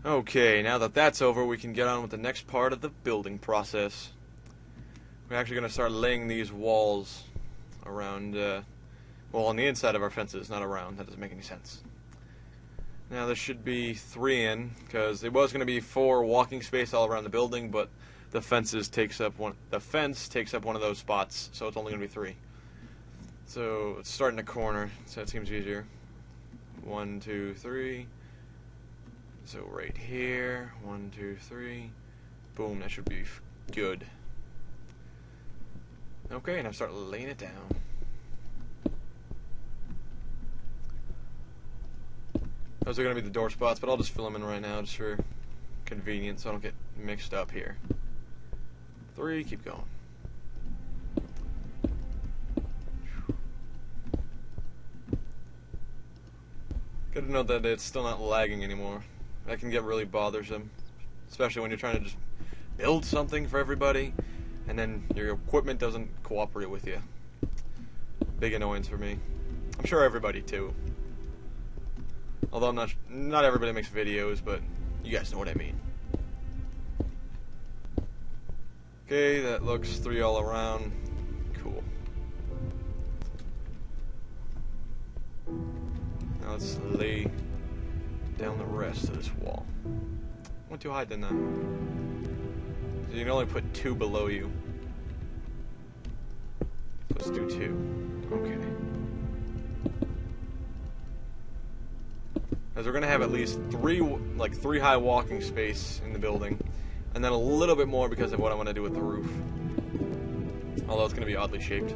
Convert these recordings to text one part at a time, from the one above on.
Okay, now that that's over, we can get on with the next part of the building process. We're actually going to start laying these walls around, well, on the inside of our fences, not around. That doesn't make any sense. Now, there should be 3 in, because it was going to be 4 walking space all around the building, but the fence takes up one of those spots, so it's only going to be 3. So, let's start in the corner, so that seems easier. 1, 2, 3. So right here, 1, 2, 3, boom, that should be good. Okay, now start laying it down. Those are going to be the door spots, but I'll just fill them in right now just for convenience so I don't get mixed up here. 3, keep going. Good to know that it's still not lagging anymore. That can get really bothersome, especially when you're trying to just build something for everybody and then your equipment doesn't cooperate with you. Big annoyance for me. I'm sure everybody too. Although not everybody makes videos, but you guys know what I mean. Okay, that looks 3 all around. Cool. Now let's lay down the rest of this wall. Went too high, didn't I? So you can only put 2 below you. Let's do 2. Okay. Because we're gonna have at least 3 high walking space in the building, and then a little bit more because of what I want to do with the roof. Although it's gonna be oddly shaped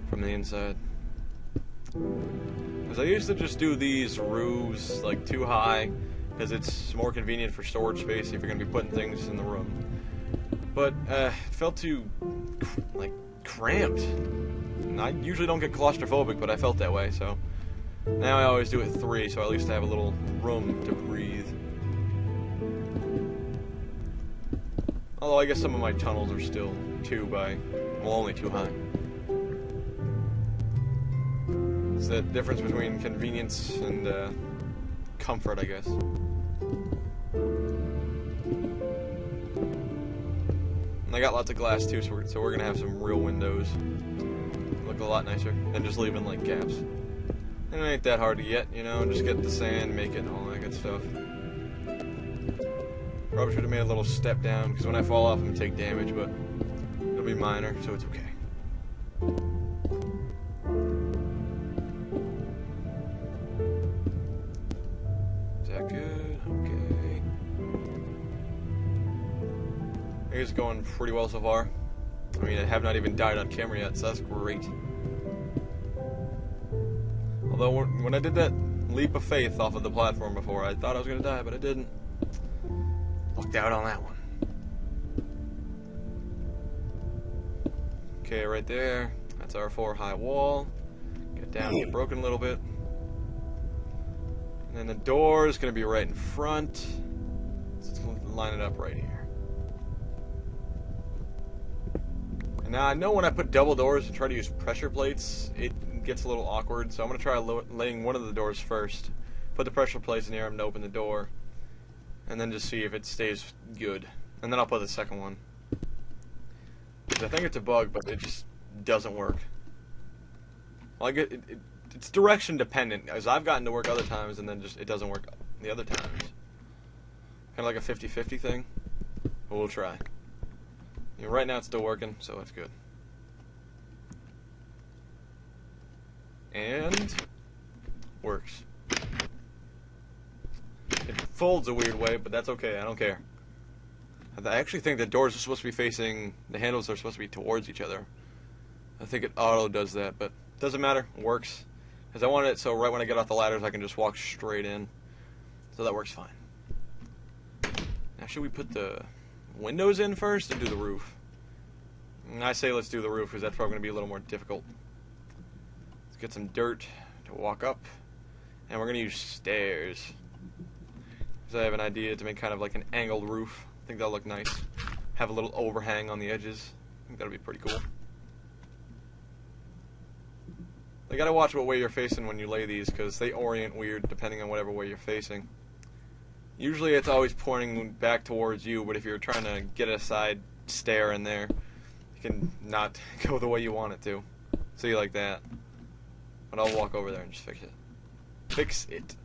from the inside. Because I used to just do these roofs like 2 high because it's more convenient for storage space if you're going to be putting things in the room. But it felt too cramped. And I usually don't get claustrophobic, but I felt that way, so now I always do it 3, so at least I have a little room to breathe. Although I guess some of my tunnels are still 2 by, well, only 2 high. It's the difference between convenience and comfort, I guess. And I got lots of glass too, so we're gonna have some real windows. Look a lot nicer than just leaving like gaps. And it ain't that hard to get, you know, just get the sand, make it, and all that good stuff. Probably should have made a little step down, because when I fall off I'm gonna take damage, but it'll be minor, so it's okay. It's going pretty well so far. I mean, I have not even died on camera yet, so that's great. Although, when I did that leap of faith off of the platform before, I thought I was going to die, but I didn't. Lucked out on that one. Okay, right there. That's our 4 high wall. Get down, get broken a little bit. And then the door is going to be right in front. So let's line it up right here. Now, I know when I put double doors and try to use pressure plates, it gets a little awkward, so I'm going to try laying one of the doors first. Put the pressure plates in here, I'm going to open the door, and then just see if it stays good. And then I'll put the second one. I think it's a bug, but it just doesn't work. Like it's direction dependent, as I've gotten to work other times, and then just it doesn't work the other times. Kind of like a 50-50 thing, but we'll try. You know, right now it's still working, so that's good. And works. It folds a weird way, but that's okay. I don't care. I actually think the doors are supposed to be facing, the handles are supposed to be towards each other. I think it auto does that, but it doesn't matter. It works. Because I wanted it so right when I get off the ladders, I can just walk straight in. So that works fine. Now, should we put the windows in first or do the roof? And I say let's do the roof because that's probably going to be a little more difficult. Let's get some dirt to walk up, and we're going to use stairs because I have an idea to make kind of like an angled roof. I think that'll look nice. Have a little overhang on the edges. I think that'll be pretty cool. You gotta watch what way you're facing when you lay these because they orient weird depending on whatever way you're facing. Usually it's always pointing back towards you, but if you're trying to get a side stair in there, it can not go the way you want it to. See, like that. But I'll walk over there and just fix it. Fix it.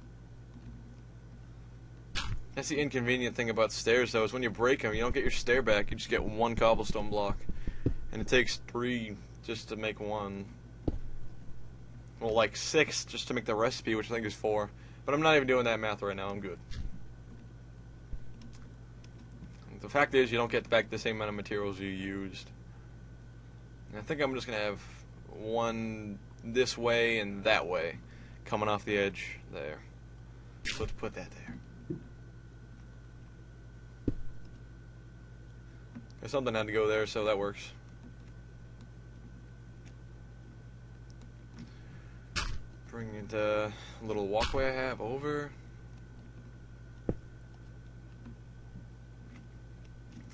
That's the inconvenient thing about stairs, though, is when you break them, you don't get your stair back. You just get one cobblestone block. And it takes 3 just to make one. Well, like 6 just to make the recipe, which I think is 4. But I'm not even doing that math right now. I'm good. The fact is, you don't get back the same amount of materials you used. And I think I'm just going to have one this way and that way coming off the edge there. So let's put that there. Something had to go there, so that works. Bring it a little walkway I have over.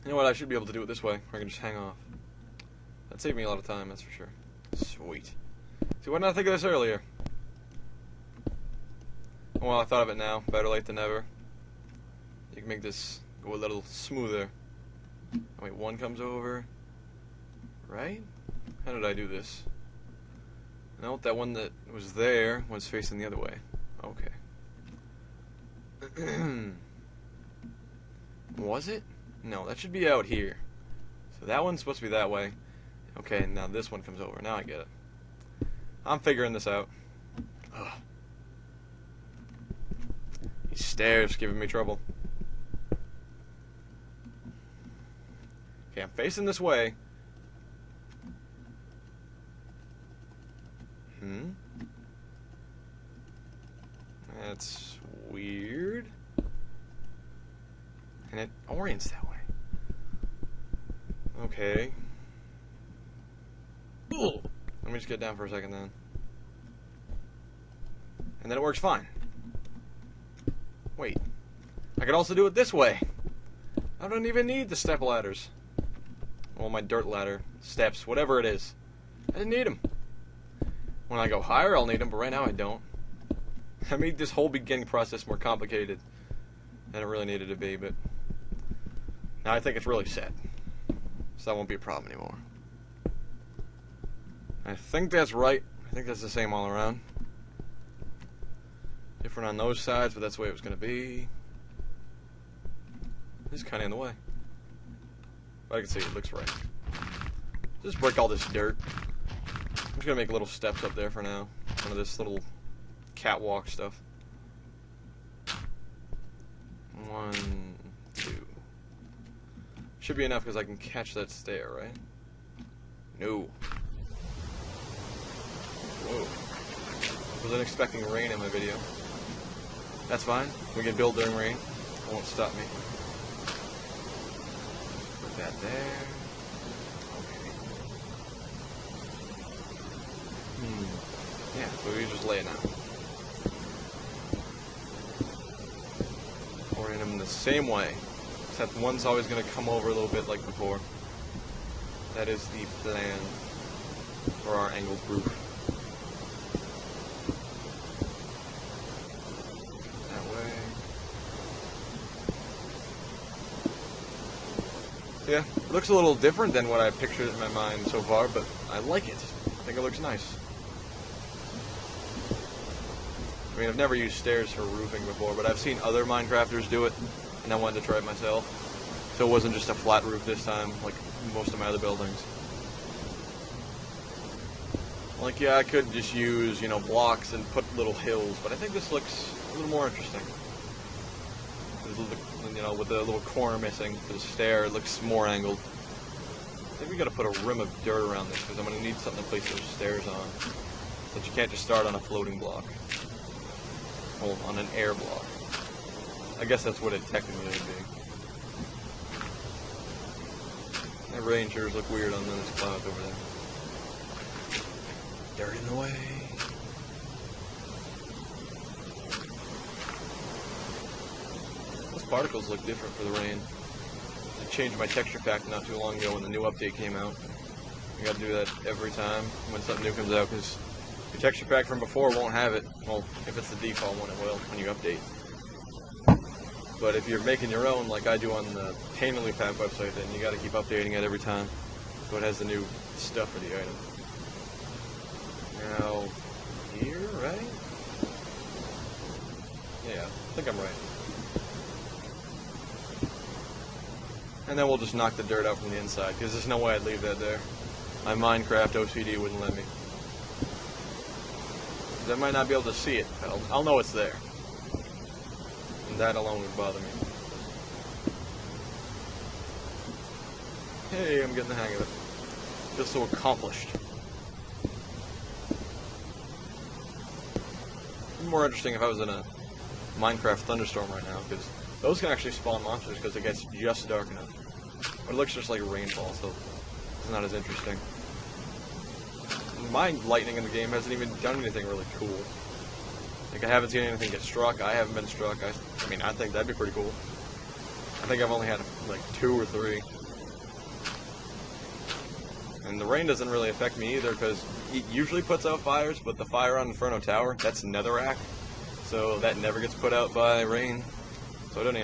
You know what, I should be able to do it this way. I can just hang off. That'd save me a lot of time, that's for sure. Sweet. See, why didn't I think of this earlier? Well, I thought of it now. Better late than never. You can make this go a little smoother. Oh, wait, one comes over. Right? How did I do this? No, that one that was there was facing the other way. Okay. Was it? No, that should be out here. So that one's supposed to be that way. Okay, now this one comes over. Now I get it. I'm figuring this out. Ugh. These stairs giving me trouble. Okay, I'm facing this way. That's weird. And it orients that way. Okay. Let me just get down for a second then. And then it works fine. Wait. I could also do it this way. I don't even need the step ladders. Well, my dirt ladder, steps, whatever it is. I didn't need them. When I go higher, I'll need them, but right now I don't. I made this whole beginning process more complicated than it really needed to be, but now I think it's really set. So that won't be a problem anymore. I think that's right. I think that's the same all around. Different on those sides, but that's the way it was going to be. This is kind of in the way. But I can see it looks right. Just break all this dirt. I'm just going to make little steps up there for now. Some of this little catwalk stuff. 1, 2. Should be enough because I can catch that stair, right? No. Whoa. Wasn't expecting rain in my video. That's fine. We can build during rain. It won't stop me. Put that there. Okay. Yeah, so we just lay it now. Orient them the same way. Except one's always going to come over a little bit like before. That is the plan for our angled roof. That way. Yeah, it looks a little different than what I pictured in my mind so far, but I like it. I think it looks nice. I mean, I've never used stairs for roofing before, but I've seen other Minecrafters do it, and I wanted to try it myself. So it wasn't just a flat roof this time, like most of my other buildings. Like, yeah, I could just use, you know, blocks and put little hills, but I think this looks a little more interesting. You know, with the little corner missing for the stair, it looks more angled. I think we gotta put a rim of dirt around this, because I'm gonna need something to place those stairs on. But you can't just start on a floating block. Well, on an air block. I guess that's what it technically would be. That rain sure look weird on those clouds over there. Dirt in the way. Those particles look different for the rain. I changed my texture pack not too long ago when the new update came out. You gotta do that every time when something new comes out, because your texture pack from before won't have it. Well, if it's the default one, it will when you update. But if you're making your own, like I do on the Pain Relief Pack website, then you got to keep updating it every time, so it has the new stuff for the item. Now, here, right? Yeah, I think I'm right. And then we'll just knock the dirt out from the inside, because there's no way I'd leave that there. My Minecraft OCD wouldn't let me. I might not be able to see it, but I'll know it's there. And that alone would bother me. Hey, I'm getting the hang of it. Feels so accomplished. It'd be more interesting if I was in a Minecraft thunderstorm right now, because those can actually spawn monsters because it gets just dark enough. But it looks just like rainfall, so it's not as interesting. My lightning in the game hasn't even done anything really cool. Like, I haven't seen anything get struck. I haven't been struck. I mean, I think that'd be pretty cool. I think I've only had, like, 2 or 3. And the rain doesn't really affect me either, because it usually puts out fires, but the fire on Inferno Tower, that's netherrack. So that never gets put out by rain. So it doesn't